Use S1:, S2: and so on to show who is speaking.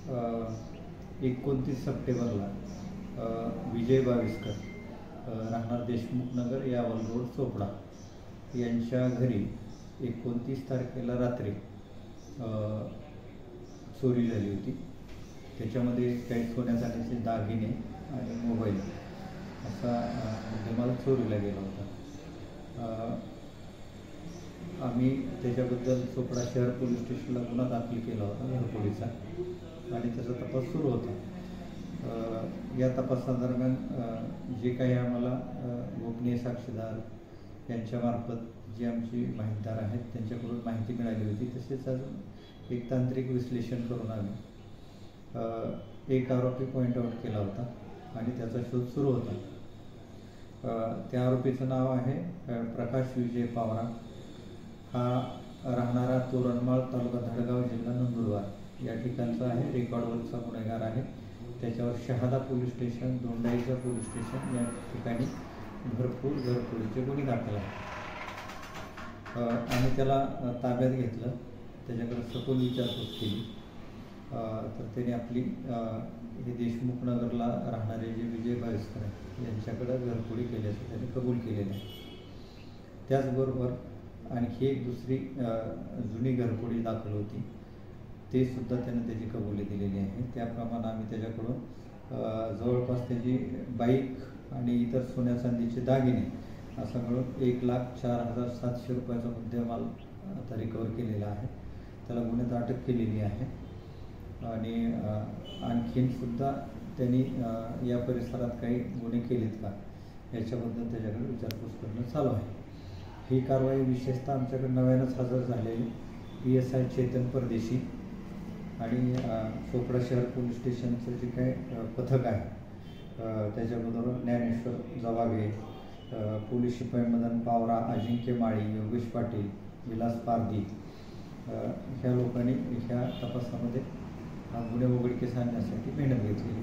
S1: 29 सप्टेंबरला विजय बाविस्कर राहणार देशमुख नगर यावल रोड चोपडा यांच्या घरी 29 तारखेला रात्री चोरी झाली होती। त्याच्यामध्ये काही सोन्या चांदीचे दागिने आणि मोबाईल असा मुद्देमाल चोरीला गेला होता। आम्ही त्याच्याबद्दल चोपडा शहर पोलीस स्टेशनला गुन्हा दाखल केला होता घरफोडीचा आणि त्याचा तपास सुरू होता। या तपासादरम्यान जे काही आम्हाला गोपनीय साक्षीदार यांच्यामार्फत जे आमची माहितगार आहेत त्यांच्याकडून माहिती मिळाली होती, तसेच अजून एक तांत्रिक विश्लेषण करून आम्ही एक आरोपी पॉईंट आउट केला होता आणि त्याचा शोध सुरू होता। त्या आरोपीचं नाव आहे प्रकाश विजय पावरा। हा राहणारा तोरणमाळ तालुका धडगाव जिल्हा नंदुरबार या ठिकाणचा आहे। रेकॉर्डवरचा गुन्हेगार आहे। त्याच्यावर Shahada police station, Dondaicha police station या ठिकाणी भरपूर घरफोडीचे गुन्हे दाखल आहेत। आम्ही त्याला ताब्यात घेतलं, त्याच्याकडे सखोल विचारपूस केली तर त्याने आपली हे देशमुख नगरला राहणारे जे विजय बाविस्कर आहेत यांच्याकडे घरफोडी केल्याचं त्याने कबूल केलेलं आहे। त्याचबरोबर आणखी एक दुसरी जुनी घरफोडी दाखल होती, ते सुद्धा त्याने त्याची कबुली दिलेली आहे। त्याप्रमाणे आम्ही त्याच्याकडून जवळपास त्याची बाईक आणि इतर सोन्या चांदीचे दागिने असं मिळून 1,04,700 रुपयाचा मुद्देमाल आता रिकवर केलेला आहे। त्याला गुन्ह्यात अटक केलेली आहे आणि आणखीन सुद्धा त्यांनी या परिसरात काही गुन्हे केलेत का याच्याबद्दल त्याच्याकडे विचारपूस करणं चालू आहे। ही कारवाई विशेषतः आमच्याकडे नव्यानंच हजर झालेली PSI चेतन परदेशी आणि चोपडा शहर पोलीस स्टेशनचं जे काही पथक आहे त्याच्याबरोबर ज्ञानेश्वर जवागे, पोलीस शिपाई मदन पावरा, अजिंक्य माळी, योगेश पाटील, विलास पारधी ह्या लोकांनी ह्या तपासामध्ये गुन्हे उघडकीस आणण्यासाठी मेहनत घेतलेली।